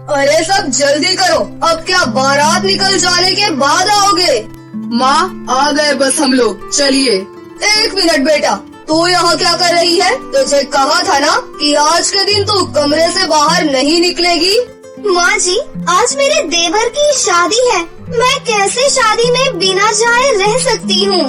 अरे सब जल्दी करो, अब क्या बारात निकल जाने के बाद आओगे? माँ आ गए बस हम लोग, चलिए। 1 मिनट बेटा, तू यहाँ क्या कर रही है? तुझे कहा था ना कि आज के दिन तू कमरे से बाहर नहीं निकलेगी। माँ जी, आज मेरे देवर की शादी है, मैं कैसे शादी में बिना जाए रह सकती हूँ?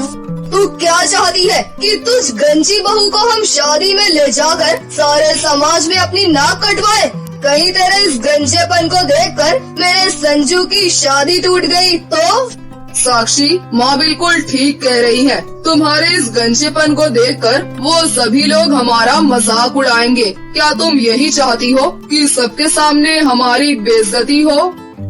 तू क्या चाहती है कि तुझ गंजी बहू को हम शादी में ले जाकर सारे समाज में अपनी नाक कटवाए? कहीं तेरे इस गंजेपन को देखकर मेरे संजू की शादी टूट गई तो? साक्षी, माँ बिल्कुल ठीक कह रही है। तुम्हारे इस गंजेपन को देखकर वो सभी लोग हमारा मजाक उड़ाएंगे। क्या तुम यही चाहती हो कि सबके सामने हमारी बेइज्जती हो?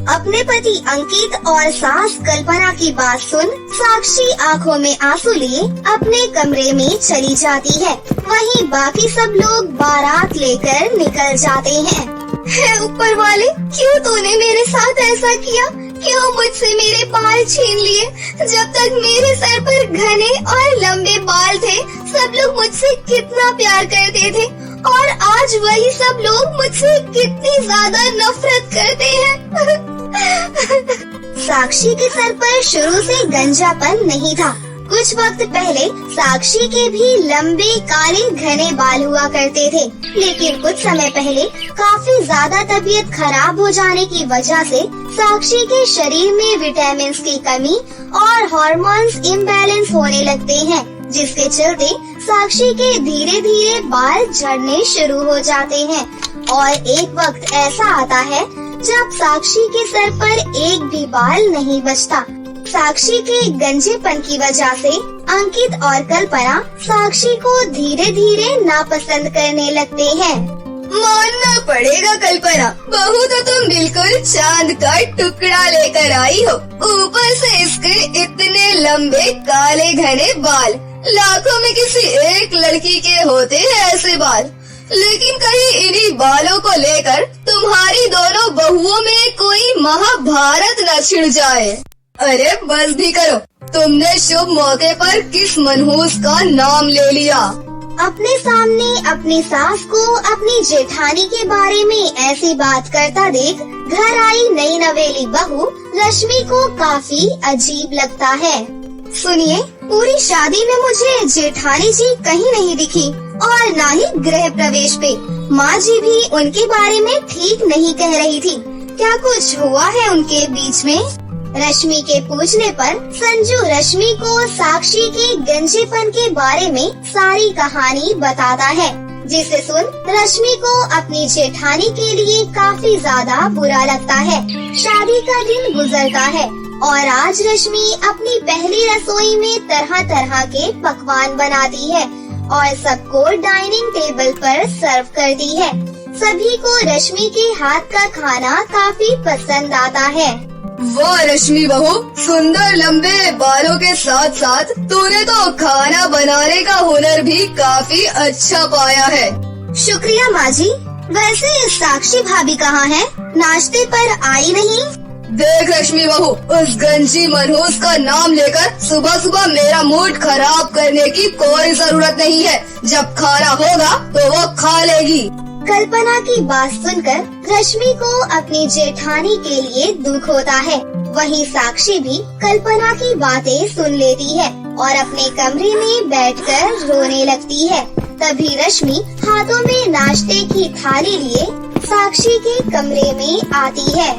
अपने पति अंकित और सास कल्पना की बात सुन साक्षी आंखों में आंसू लिए अपने कमरे में चली जाती है। वहीं बाकी सब लोग बारात लेकर निकल जाते हैं। हे ऊपर वाले, क्यों तूने मेरे साथ ऐसा किया? क्यों मुझसे मेरे बाल छीन लिए? जब तक मेरे सर पर घने और लंबे बाल थे, सब लोग मुझसे कितना प्यार करते थे, और आज वही सब लोग मुझसे कितनी ज्यादा नफरत करते हैं। साक्षी के सर पर शुरू से गंजापन नहीं था। कुछ वक्त पहले साक्षी के भी लंबे काले घने बाल हुआ करते थे, लेकिन कुछ समय पहले काफी ज्यादा तबीयत खराब हो जाने की वजह से साक्षी के शरीर में विटामिन की कमी और हार्मोन्स इम्बैलेंस होने लगते हैं, जिसके चलते साक्षी के धीरे धीरे बाल झड़ने शुरू हो जाते हैं। और एक वक्त ऐसा आता है जब साक्षी के सर पर एक भी बाल नहीं बचता। साक्षी के गंजेपन की वजह से अंकित और कल्पना साक्षी को धीरे धीरे नापसंद करने लगते हैं। मानना पड़ेगा कल्पना, बहू तो तुम बिल्कुल चांद का टुकड़ा लेकर आई हो। ऊपर से इसके इतने लंबे काले घने बाल, लाखों में किसी एक लड़की के होते हैं ऐसे बाल। लेकिन कहीं इन्हीं बालों को लेकर तुम्हारी दोनों बहुओं में कोई महाभारत न छिड़ जाए। अरे बस भी करो, तुमने शुभ मौके पर किस मनहूस का नाम ले लिया? अपने सामने अपनी सास को अपनी जेठानी के बारे में ऐसी बात करता देख घर आई नई नवेली बहू रश्मि को काफी अजीब लगता है। सुनिए, पूरी शादी में मुझे जेठानी जी कहीं नहीं दिखी, और न ही गृह प्रवेश पे माँ जी भी उनके बारे में ठीक नहीं कह रही थी। क्या कुछ हुआ है उनके बीच में? रश्मि के पूछने पर संजू रश्मि को साक्षी के गंजेपन के बारे में सारी कहानी बताता है, जिसे सुन रश्मि को अपनी जेठानी के लिए काफी ज्यादा बुरा लगता है। शादी का दिन गुजरता है और आज रश्मि अपनी पहली रसोई में तरह तरह के पकवान बनाती है और सबको डाइनिंग टेबल पर सर्व करती है। सभी को रश्मि के हाथ का खाना काफी पसंद आता है। वाह रश्मि बहू, सुंदर लंबे बालों के साथ साथ तूने तो खाना बनाने का हुनर भी काफी अच्छा पाया है। शुक्रिया माँ जी। वैसे साक्षी भाभी कहाँ है? नाश्ते पर आई नहीं। देख रश्मि बहू, उस गंजी मनहूस का नाम लेकर सुबह सुबह मेरा मूड खराब करने की कोई जरूरत नहीं है। जब खाना होगा तो वो खा लेगी। कल्पना की बात सुनकर रश्मि को अपनी जेठानी के लिए दुख होता है। वहीं साक्षी भी कल्पना की बातें सुन लेती है और अपने कमरे में बैठकर रोने लगती है। तभी रश्मि हाथों में नाश्ते की थाली लिए साक्षी के कमरे में आती है।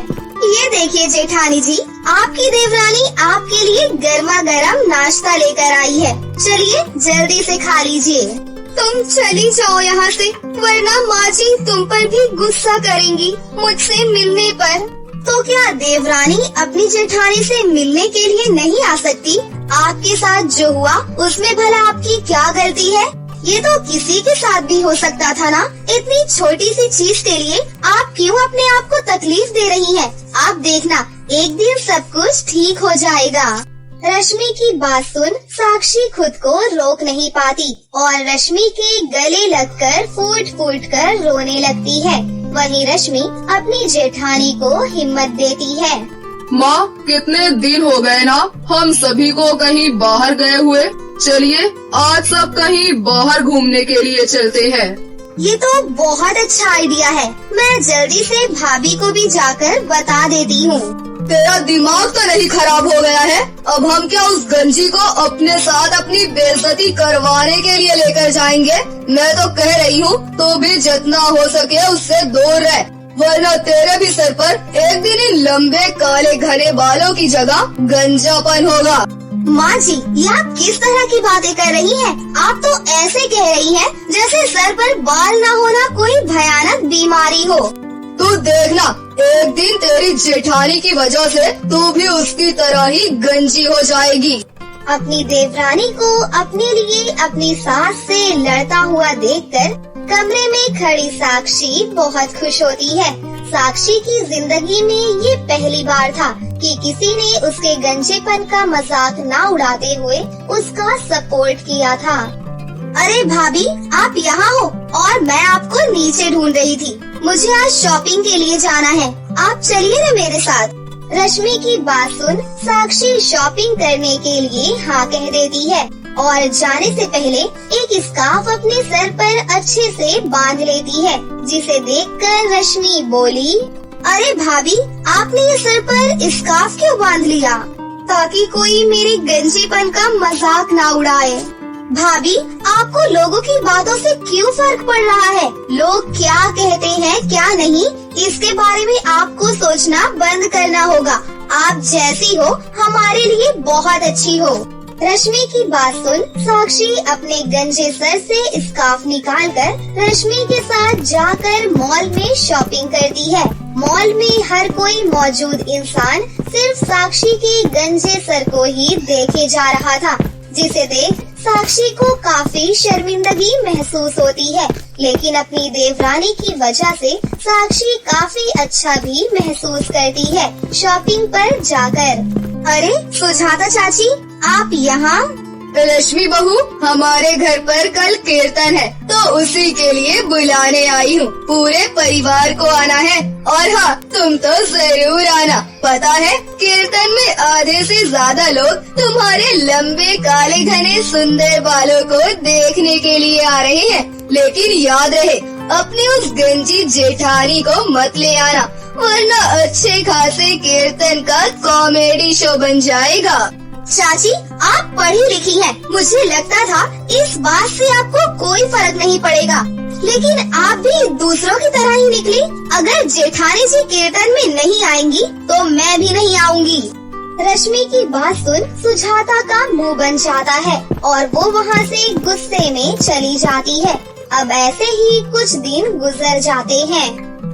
ये देखिए जेठानी जी, आपकी देवरानी आपके लिए गर्मा गर्म नाश्ता लेकर आई है। चलिए जल्दी से खा लीजिए। तुम चली जाओ यहाँ से, वरना माँ जी तुम पर भी गुस्सा करेंगी मुझसे मिलने पर। तो क्या देवरानी अपनी जेठानी से मिलने के लिए नहीं आ सकती? आपके साथ जो हुआ उसमें भला आपकी क्या गलती है? ये तो किसी के साथ भी हो सकता था ना। इतनी छोटी सी चीज के लिए आप क्यों अपने आप को तकलीफ दे रही हैं? आप देखना, एक दिन सब कुछ ठीक हो जाएगा। रश्मि की बात सुन साक्षी खुद को रोक नहीं पाती और रश्मि के गले लगकर फूट फूट कर रोने लगती है। वहीं रश्मि अपनी जेठानी को हिम्मत देती है। माँ, कितने दिन हो गए ना हम सभी को कहीं बाहर गए हुए। चलिए आज सब कहीं बाहर घूमने के लिए चलते हैं। ये तो बहुत अच्छा आइडिया है। मैं जल्दी से भाभी को भी जाकर बता देती हूँ। तेरा दिमाग तो नहीं खराब हो गया है? अब हम क्या उस गंजी को अपने साथ अपनी बेइज्जती करवाने के लिए लेकर जाएंगे? मैं तो कह रही हूँ तो भी जितना हो सके उससे दूर रह, वरना तेरे भी सर पर एक दिन इन लंबे काले घने बालों की जगह गंजापन होगा। माँ जी, ये आप किस तरह की बातें कर रही हैं? आप तो ऐसे कह रही हैं जैसे सर पर बाल न होना कोई भयानक बीमारी हो। तू देखना, एक दिन तेरी जेठानी की वजह से तू भी उसकी तरह ही गंजी हो जाएगी। अपनी देवरानी को अपने लिए अपनी सास से लड़ता हुआ देखकर कमरे में खड़ी साक्षी बहुत खुश होती है। साक्षी की जिंदगी में ये पहली बार था कि किसी ने उसके गंजेपन का मजाक ना उड़ाते हुए उसका सपोर्ट किया था। अरे भाभी, आप यहाँ हो और मैं आपको नीचे ढूंढ रही थी। मुझे आज शॉपिंग के लिए जाना है, आप चलिए ना मेरे साथ। रश्मि की बात सुन साक्षी शॉपिंग करने के लिए हाँ कह देती है और जाने से पहले एक स्कार्फ अपने सर पर अच्छे से बांध लेती है, जिसे देखकर रश्मि बोली, अरे भाभी, आपने ये सर पर स्कार्फ क्यों बांध लिया? ताकि कोई मेरे गंजेपन का मजाक ना उड़ाए। भाभी, आपको लोगों की बातों से क्यों फर्क पड़ रहा है? लोग क्या कहते हैं क्या नहीं, इसके बारे में आपको सोचना बंद करना होगा। आप जैसी हो हमारे लिए बहुत अच्छी हो। रश्मि की बात सुन साक्षी अपने गंजे सर से स्कार्फ निकालकर रश्मि के साथ जाकर मॉल में शॉपिंग करती है। मॉल में हर कोई मौजूद इंसान सिर्फ साक्षी के गंजे सर को ही देखे जा रहा था, जिसे देख साक्षी को काफी शर्मिंदगी महसूस होती है, लेकिन अपनी देवरानी की वजह से साक्षी काफी अच्छा भी महसूस करती है शॉपिंग पर जाकर। अरे सुजाता चाची, आप यहाँ? रश्मि बहू, हमारे घर पर कल कीर्तन है तो उसी के लिए बुलाने आई हूँ। पूरे परिवार को आना है और हाँ, तुम तो जरूर आना। पता है, कीर्तन में आधे से ज्यादा लोग तुम्हारे लंबे काले घने सुंदर बालों को देखने के लिए आ रहे हैं। लेकिन याद रहे, अपनी उस गंजी जेठानी को मत ले आना, वरना अच्छे खासे कीर्तन का कॉमेडी शो बन जाएगा। चाची, आप पढ़ी लिखी हैं। मुझे लगता था इस बात से आपको कोई फर्क नहीं पड़ेगा, लेकिन आप भी दूसरों की तरह ही निकली। अगर जेठानी जी कीर्तन में नहीं आएंगी तो मैं भी नहीं आऊंगी। रश्मि की बात सुन सुजाता का मुंह बन जाता है और वो वहाँ से गुस्से में चली जाती है। अब ऐसे ही कुछ दिन गुजर जाते हैं।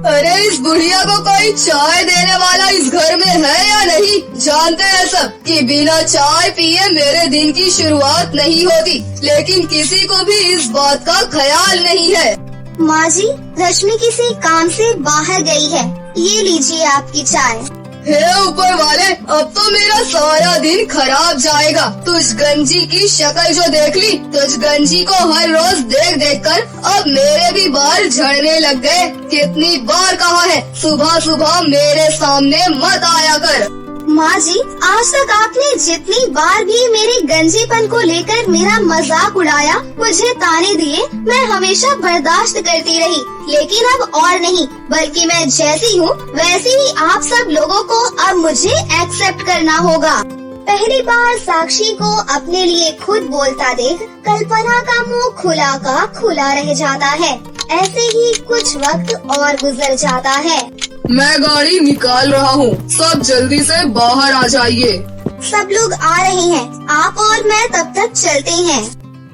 अरे इस बुढ़िया को कोई चाय देने वाला इस घर में है या नहीं? जानते हैं सब कि बिना चाय पिए मेरे दिन की शुरुआत नहीं होती, लेकिन किसी को भी इस बात का ख्याल नहीं है। माँ जी, रश्मि किसी काम से बाहर गई है, ये लीजिए आपकी चाय। हे ऊपर वाले, अब तो मेरा सारा दिन खराब जाएगा। तुझ गंजी की शक्ल जो देख ली, तुझ गंजी को हर रोज देख देख कर अब मेरे भी बाल झड़ने लग गए। कितनी बार कहा है सुबह सुबह मेरे सामने मत आया कर। माँ जी, आज तक आपने जितनी बार भी मेरे गंजेपन को लेकर मेरा मजाक उड़ाया, मुझे ताने दिए, मैं हमेशा बर्दाश्त करती रही। लेकिन अब और नहीं, बल्कि मैं जैसी हूँ वैसी ही आप सब लोगों को अब मुझे एक्सेप्ट करना होगा। पहली बार साक्षी को अपने लिए खुद बोलता देख कल्पना का मुंह खुला का खुला रह जाता है। ऐसे ही कुछ वक्त और गुजर जाता है। मैं गाड़ी निकाल रहा हूँ, सब जल्दी से बाहर आ जाइए। सब लोग आ रहे हैं, आप और मैं तब तक चलते हैं।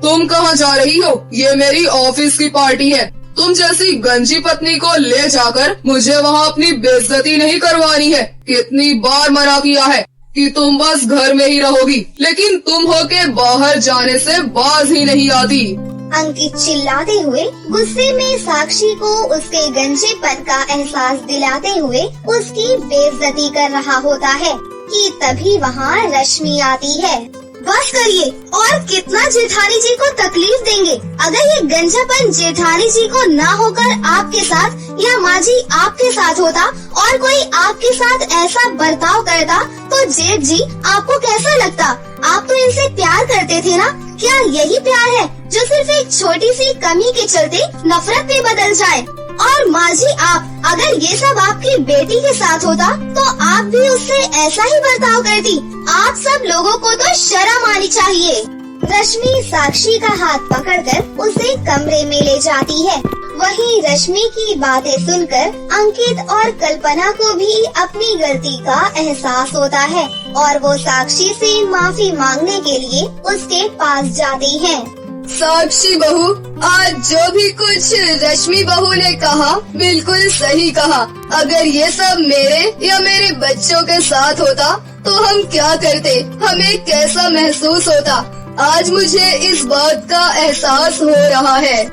तुम कहाँ जा रही हो? ये मेरी ऑफिस की पार्टी है। तुम जैसी गंजी पत्नी को ले जाकर मुझे वहाँ अपनी बेइज्जती नहीं करवानी है। कितनी बार मना किया है कि तुम बस घर में ही रहोगी, लेकिन तुम होके बाहर जाने से बाज ही नहीं आती। अंकित चिल्लाते हुए गुस्से में साक्षी को उसके गंजेपन का एहसास दिलाते हुए उसकी बेइज्जती कर रहा होता है कि तभी वहाँ रश्मि आती है। बस करिए, और कितना जेठानी जी को तकलीफ देंगे। अगर ये गंजापन जेठानी जी को ना होकर आपके साथ या माँ जी आपके साथ होता और कोई आपके साथ ऐसा बर्ताव करता तो जेठ जी आपको कैसा लगता? आप तो इनसे प्यार करते थे ना? क्या यही प्यार है जो सिर्फ एक छोटी सी कमी के चलते नफरत में बदल जाए? और माँ जी आप, अगर ये सब आपकी बेटी के साथ होता तो आप भी उससे ऐसा ही बर्ताव करती। आप सब लोगों को तो शर्म आनी चाहिए। रश्मि साक्षी का हाथ पकड़कर उसे कमरे में ले जाती है। वहीं रश्मि की बातें सुनकर अंकित और कल्पना को भी अपनी गलती का एहसास होता है और वो साक्षी से माफी मांगने के लिए उसके पास जाती हैं। साक्षी बहू, आज जो भी कुछ रश्मि बहू ने कहा बिल्कुल सही कहा। अगर ये सब मेरे या मेरे बच्चों के साथ होता तो हम क्या करते, हमें कैसा महसूस होता? आज मुझे इस बात का एहसास हो रहा है।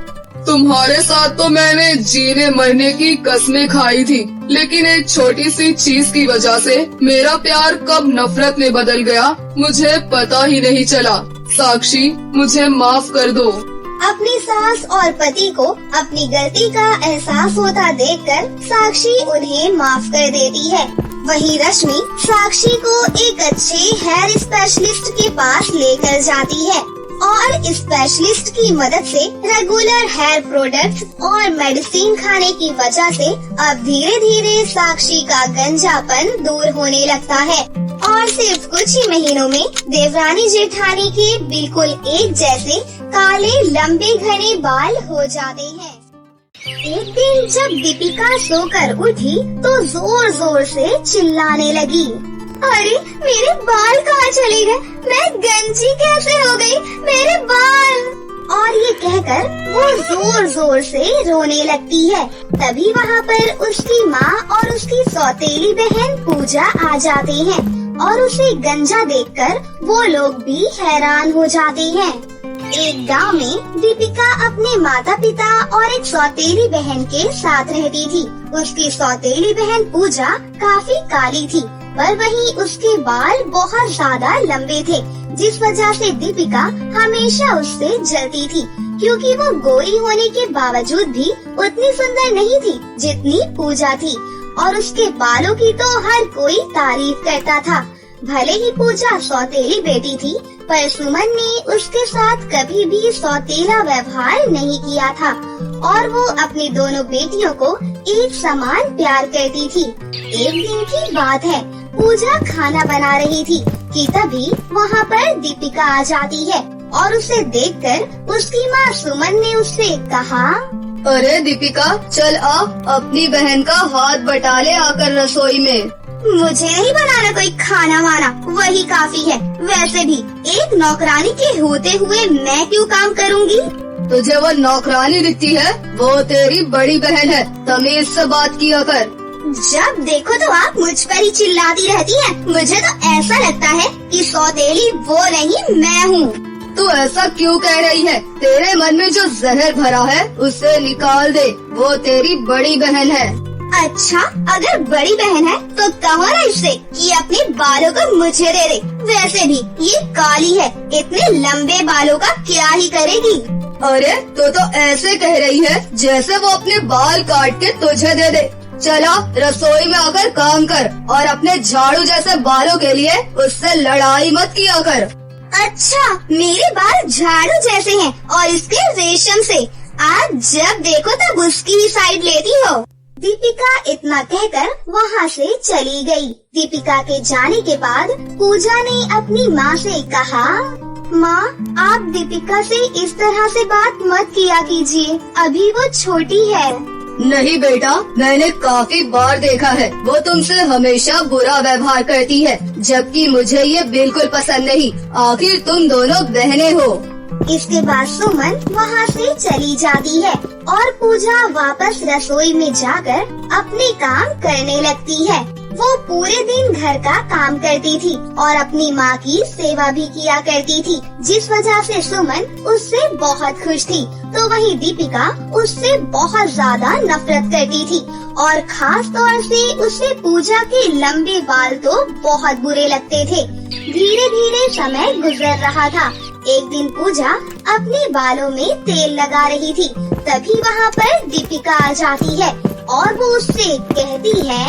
तुम्हारे साथ तो मैंने जीने मरने की कस्में खाई थी, लेकिन एक छोटी सी चीज की वजह से मेरा प्यार कब नफरत में बदल गया मुझे पता ही नहीं चला। साक्षी, मुझे माफ कर दो। अपनी सास और पति को अपनी गलती का एहसास होता देखकर साक्षी उन्हें माफ कर देती है। वहीं रश्मि साक्षी को एक अच्छे हेयर स्पेशलिस्ट के पास लेकर जाती है और स्पेशलिस्ट की मदद से रेगुलर हेयर प्रोडक्ट्स और मेडिसिन खाने की वजह से अब धीरे धीरे साक्षी का गंजापन दूर होने लगता है और सिर्फ कुछ ही महीनों में देवरानी जेठानी के बिल्कुल एक जैसे काले लंबे घने बाल हो जाते हैं। एक दिन जब दीपिका सोकर उठी तो जोर जोर से चिल्लाने लगी, अरे मेरे बाल कहाँ चले गए? मैं गंजी कैसे हो गई? मेरे बाल! और ये कहकर वो जोर जोर से रोने लगती है। तभी वहाँ पर उसकी माँ और उसकी सौतेली बहन पूजा आ जाती हैं और उसे गंजा देखकर वो लोग भी हैरान हो जाते हैं। एक गांव में दीपिका अपने माता पिता और एक सौतेली बहन के साथ रहती थी। उसकी सौतेली बहन पूजा काफी काली थी, पर वहीं उसके बाल बहुत ज्यादा लंबे थे, जिस वजह से दीपिका हमेशा उससे जलती थी, क्योंकि वो गोरी होने के बावजूद भी उतनी सुंदर नहीं थी जितनी पूजा थी। और उसके बालों की तो हर कोई तारीफ करता था। भले ही पूजा सौतेली बेटी थी, पर सुमन ने उसके साथ कभी भी सौतेला व्यवहार नहीं किया था और वो अपनी दोनों बेटियों को एक समान प्यार करती थी। एक दिन की बात है, पूजा खाना बना रही थी कि तभी वहाँ पर दीपिका आ जाती है और उसे देखकर उसकी माँ सुमन ने उससे कहा, अरे दीपिका, चल आ, अपनी बहन का हाथ बटा ले आकर रसोई में। मुझे नहीं बनाना कोई खाना वाना, वही काफी है। वैसे भी एक नौकरानी के होते हुए मैं क्यों काम करूँगी? तुझे वो नौकरानी दिखती है, वो तेरी बड़ी बहन है, तमीज से बात किया कर। जब देखो तो आप मुझ पर ही चिल्लाती रहती हैं। मुझे तो ऐसा लगता है कि सौतेली वो नहीं मैं हूँ। तू ऐसा क्यों कह रही है? तेरे मन में जो जहर भरा है उसे निकाल दे, वो तेरी बड़ी बहन है। अच्छा, अगर बड़ी बहन है तो कहो ना इससे कि अपने बालों को मुझे दे दे। वैसे भी ये काली है, इतने लंबे बालों का क्या ही करेगी? अरे तो ऐसे कह रही है जैसे वो अपने बाल काट के तुझे दे दे। चला रसोई में आकर काम कर और अपने झाड़ू जैसे बालों के लिए उससे लड़ाई मत किया कर। अच्छा, मेरे बाल झाड़ू जैसे हैं और इसके रेशम से। आज जब देखो तब उसकी ही साइड लेती हो। दीपिका इतना कहकर वहाँ से चली गई। दीपिका के जाने के बाद पूजा ने अपनी माँ से कहा, माँ, आप दीपिका से इस तरह से बात मत किया कीजिए, अभी वो छोटी है। नहीं बेटा, मैंने काफी बार देखा है, वो तुमसे हमेशा बुरा व्यवहार करती है, जबकि मुझे ये बिल्कुल पसंद नहीं। आखिर तुम दोनों बहनें हो। इसके बाद सुमन वहाँ से चली जाती है और पूजा वापस रसोई में जाकर अपने काम करने लगती है। वो पूरे दिन घर का काम करती थी और अपनी माँ की सेवा भी किया करती थी, जिस वजह से सुमन उससे बहुत खुश थी। तो वहीं दीपिका उससे बहुत ज्यादा नफरत करती थी और खास तौर से उसे पूजा के लंबे बाल तो बहुत बुरे लगते थे। धीरे धीरे समय गुजर रहा था। एक दिन पूजा अपने बालों में तेल लगा रही थी, तभी वहाँ पर दीपिका आ जाती है और वो उससे कहती है,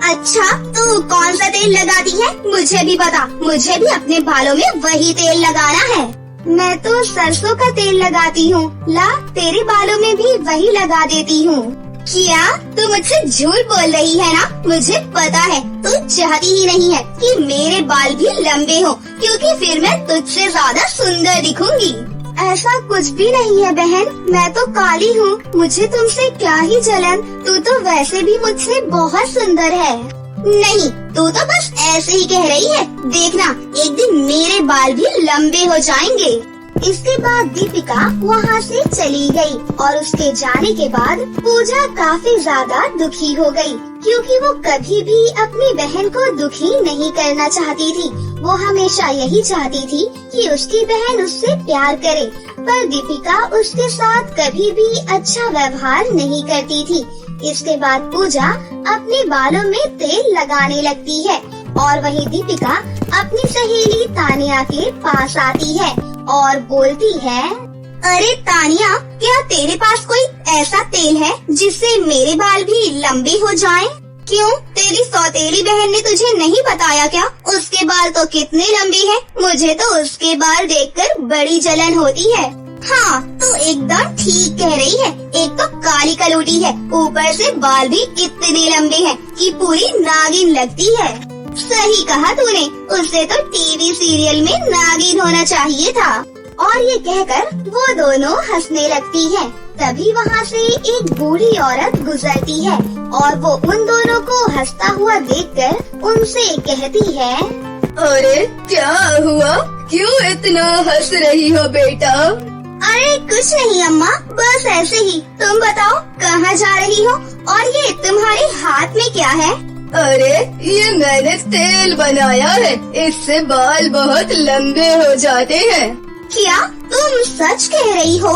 अच्छा तू कौन सा तेल लगाती है? मुझे भी बता, मुझे भी अपने बालों में वही तेल लगाना है। मैं तो सरसों का तेल लगाती हूँ, ला तेरे बालों में भी वही लगा देती हूँ। क्या तू मुझसे झूठ बोल रही है ना? मुझे पता है तू चाहती ही नहीं है कि मेरे बाल भी लंबे हो, क्योंकि फिर मैं तुझसे ज्यादा सुंदर दिखूंगी। ऐसा कुछ भी नहीं है बहन, मैं तो काली हूँ, मुझे तुमसे क्या ही जलन, तू तो वैसे भी मुझसे बहुत सुंदर है। नहीं, तू तो बस ऐसे ही कह रही है, देखना एक दिन मेरे बाल भी लंबे हो जाएंगे। इसके बाद दीपिका वहाँ से चली गई और उसके जाने के बाद पूजा काफी ज्यादा दुखी हो गई, क्योंकि वो कभी भी अपनी बहन को दुखी नहीं करना चाहती थी। वो हमेशा यही चाहती थी कि उसकी बहन उससे प्यार करे, पर दीपिका उसके साथ कभी भी अच्छा व्यवहार नहीं करती थी। इसके बाद पूजा अपने बालों में तेल लगाने लगती है और वही दीपिका अपनी सहेली तानिया के पास आती है और बोलती है, अरे तानिया, क्या तेरे पास कोई ऐसा तेल है जिससे मेरे बाल भी लंबे हो जाएं? क्यों, तेरी सौतेली बहन ने तुझे नहीं बताया क्या? उसके बाल तो कितने लंबे हैं, मुझे तो उसके बाल देखकर बड़ी जलन होती है। हाँ, तू एकदम ठीक कह रही है, एक तो काली कलूटी है, ऊपर से बाल भी इतने लंबे हैं कि पूरी नागिन लगती है। सही कहा तूने, उससे तो टीवी सीरियल में नागिन होना चाहिए था। और ये कहकर वो दोनों हंसने लगती है। तभी वहाँ से एक बूढ़ी औरत गुजरती है और वो उन दोनों को हंसता हुआ देखकर उनसे कहती है, अरे क्या हुआ, क्यों इतना हंस रही हो बेटा? अरे कुछ नहीं अम्मा, बस ऐसे ही। तुम बताओ कहाँ जा रही हो और ये तुम्हारे हाथ में क्या है? अरे ये मैंने तेल बनाया है, इससे बाल बहुत लंबे हो जाते हैं। क्या तुम सच कह रही हो?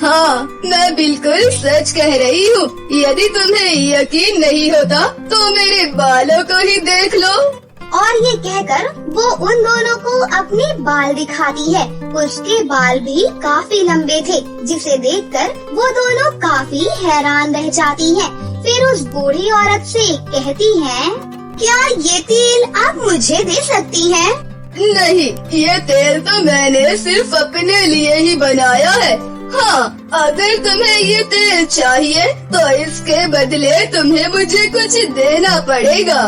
हाँ, मैं बिल्कुल सच कह रही हूँ। यदि तुम्हें यकीन नहीं होता तो मेरे बालों को ही देख लो। और ये कहकर वो उन दोनों को अपने बाल दिखाती है। उसके बाल भी काफी लंबे थे, जिसे देखकर वो दोनों काफी हैरान रह जाती हैं। फिर उस बूढ़ी औरत से कहती हैं, क्या ये तेल आप मुझे दे सकती हैं? नहीं, ये तेल तो मैंने सिर्फ अपने लिए ही बनाया है। हाँ, अगर तुम्हें ये तेल चाहिए तो इसके बदले तुम्हें मुझे कुछ देना पड़ेगा।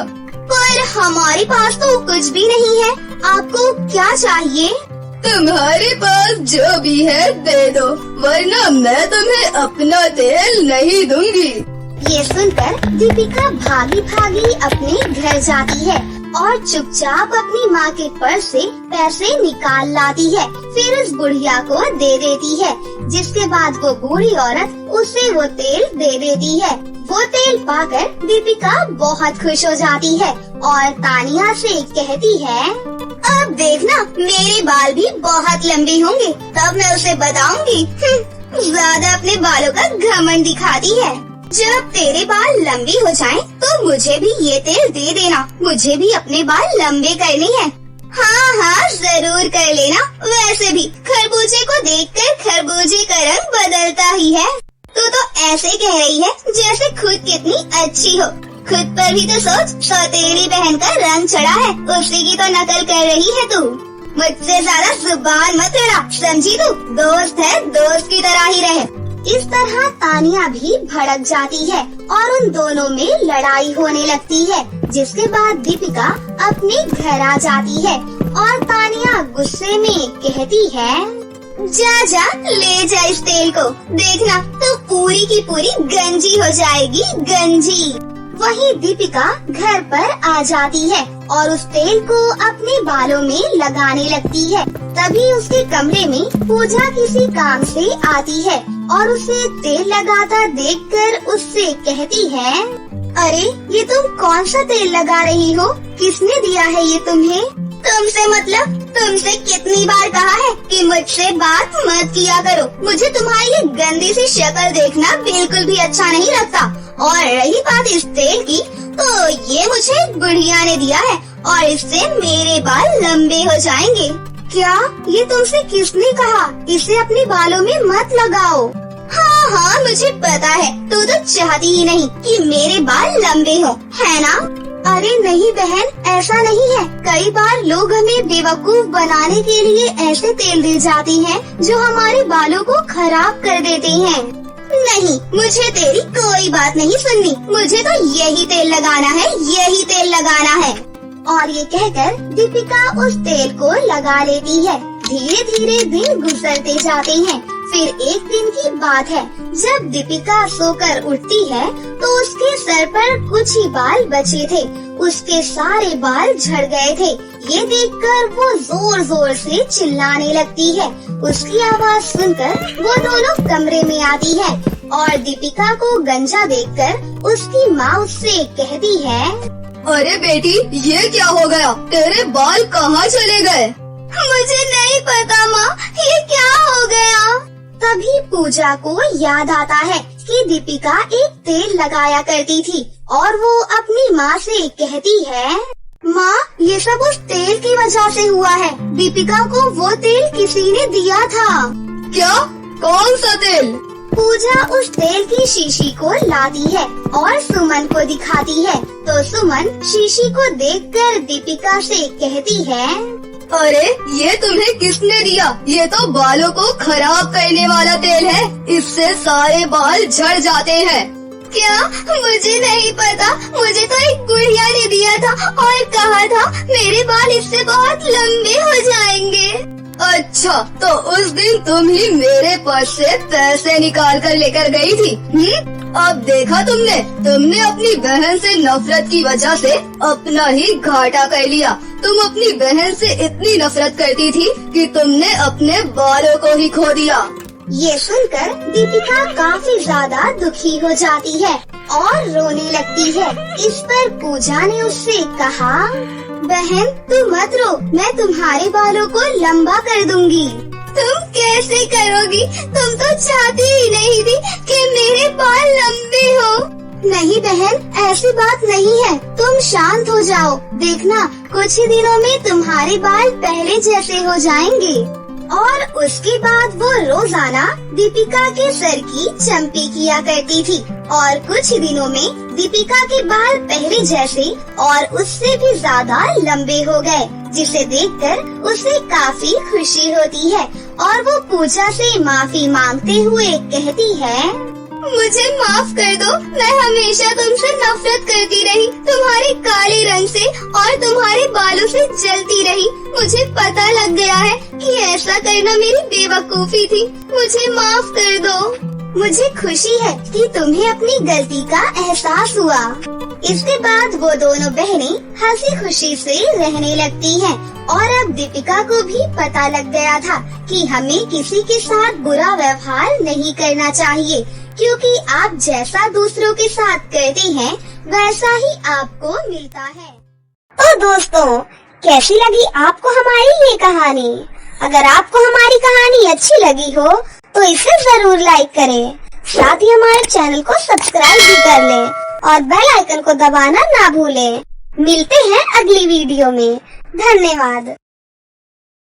पर हमारे पास तो कुछ भी नहीं है, आपको क्या चाहिए? तुम्हारे पास जो भी है दे दो, वरना मैं तुम्हें अपना तेल नहीं दूंगी। ये सुनकर दीपिका भागी भागी अपने घर जाती है और चुपचाप अपनी माँ के पर्स से पैसे निकाल लाती है। फिर उस बुढ़िया को दे देती है, जिसके बाद वो बूढ़ी औरत उसे वो तेल दे देती है। वो तेल पाकर दीपिका बहुत खुश हो जाती है और तानिया से कहती है, अब देखना मेरे बाल भी बहुत लंबे होंगे, तब मैं उसे बताऊंगी। ज्यादा अपने बालों का घमंड दिखाती है। जब तेरे बाल लंबे हो जाएं, तो मुझे भी ये तेल दे देना, मुझे भी अपने बाल लंबे करने हैं। हाँ हाँ जरूर कर लेना। वैसे भी खरबूजे को देखकर खरबूजे का रंग बदलता ही है। तू तो ऐसे कह रही है जैसे खुद कितनी अच्छी हो। खुद पर भी तो सोच, सौतेली बहन का रंग चढ़ा है, उसी की तो नकल कर रही है तू। मुझसे ज्यादा जुबान मत लड़ा, समझी तू? दोस्त है, दोस्त की तरह ही रहे। इस तरह तानिया भी भड़क जाती है और उन दोनों में लड़ाई होने लगती है, जिसके बाद दीपिका अपने घर आ जाती है और तानिया गुस्से में कहती है, जा जा ले जा इस तेल को, देखना तो पूरी की पूरी गंजी हो जाएगी, गंजी। वहीं दीपिका घर पर आ जाती है और उस तेल को अपने बालों में लगाने लगती है। तभी उसके कमरे में पूजा किसी काम से आती है और उसे तेल लगाता देखकर उससे कहती है, अरे ये तुम कौन सा तेल लगा रही हो? किसने दिया है ये तुम्हें? तुमसे मतलब? तुमसे कितनी बार कहा है कि मुझसे बात मत किया करो। मुझे तुम्हारी ये गंदी सी शक्ल देखना बिल्कुल भी अच्छा नहीं लगता। और रही बात इस तेल की, तो ये मुझे बुढ़िया ने दिया है और इससे मेरे बाल लंबे हो जाएंगे। क्या? ये तुमसे किसने कहा? इसे अपने बालों में मत लगाओ। हाँ, मुझे पता है, तू तो चाहती ही नहीं कि मेरे बाल लंबे हो, है ना? अरे नहीं बहन, ऐसा नहीं है। कई बार लोग हमें बेवकूफ बनाने के लिए ऐसे तेल दे जाते हैं जो हमारे बालों को खराब कर देते हैं। नहीं, मुझे तेरी कोई बात नहीं सुननी। मुझे तो यही तेल लगाना है, यही तेल लगाना है। और ये कहकर दीपिका उस तेल को लगा लेती है। धीरे धीरे दिन गुजरते जाते हैं। फिर एक दिन की बात है, जब दीपिका सोकर उठती है तो उसके सर पर कुछ ही बाल बचे थे। उसके सारे बाल झड़ गए थे। ये देखकर वो जोर जोर से चिल्लाने लगती है। उसकी आवाज सुनकर वो दोनों कमरे में आती है और दीपिका को गंजा देखकर उसकी माँ उससे कहती है, अरे बेटी, ये क्या हो गया? तेरे बाल कहाँ चले गए? मुझे नहीं पता माँ, ये क्या हो गया? तभी पूजा को याद आता है कि दीपिका एक तेल लगाया करती थी और वो अपनी माँ से कहती है, माँ, ये सब उस तेल की वजह से हुआ है। दीपिका को वो तेल किसी ने दिया था। क्या? कौन सा तेल? पूजा उस तेल की शीशी को लाती है और सुमन को दिखाती है। तो सुमन शीशी को देखकर दीपिका से कहती है, अरे ये तुम्हें किसने दिया? ये तो बालों को खराब करने वाला तेल है। इससे सारे बाल झड़ जाते हैं। क्या? मुझे नहीं पता। मुझे तो एक बुढ़िया ने दिया था और कहा था मेरे बाल इससे बहुत लंबे हो जाएंगे। अच्छा, तो उस दिन तुम ही मेरे पर्स से पैसे निकाल कर लेकर गई थी। अब देखा तुमने अपनी बहन से नफरत की वजह से अपना ही घाटा कर लिया। तुम अपनी बहन से इतनी नफरत करती थी कि तुमने अपने बालों को ही खो दिया। ये सुनकर दीपिका काफी ज्यादा दुखी हो जाती है और रोने लगती है। इस पर पूजा ने उससे कहा, बहन तुम मत रो, मैं तुम्हारे बालों को लंबा कर दूंगी। तुम कैसे करोगी? तुम तो चाहती ही नहीं थी कि मेरे बाल लंबे हो। नहीं बहन, ऐसी बात नहीं है। तुम शांत हो जाओ, देखना कुछ ही दिनों में तुम्हारे बाल पहले जैसे हो जाएंगे। और उसके बाद वो रोजाना दीपिका के सर की चंपी किया करती थी और कुछ ही दिनों में दीपिका के बाल पहले जैसे और उससे भी ज्यादा लंबे हो गए, जिसे देखकर उसे काफी खुशी होती है और वो पूजा से माफी मांगते हुए कहती है, मुझे माफ कर दो, मैं हमेशा तुमसे नफरत करती रही, तुम्हारे काले रंग से और तुम्हारे बालों से जलती रही। मुझे पता लग गया है कि ऐसा करना मेरी बेवकूफी थी। मुझे माफ कर दो। मुझे खुशी है कि तुम्हें अपनी गलती का एहसास हुआ। इसके बाद वो दोनों बहनें हंसी खुशी से रहने लगती हैं और अब दीपिका को भी पता लग गया था कि हमें किसी के साथ बुरा व्यवहार नहीं करना चाहिए, क्योंकि आप जैसा दूसरों के साथ करते हैं वैसा ही आपको मिलता है। तो दोस्तों, कैसी लगी आपको हमारी ये कहानी? अगर आपको हमारी कहानी अच्छी लगी हो तो इसे जरूर लाइक करें, साथ ही हमारे चैनल को सब्सक्राइब भी कर लें और बेल आइकन को दबाना ना भूलें। मिलते हैं अगली वीडियो में। धन्यवाद।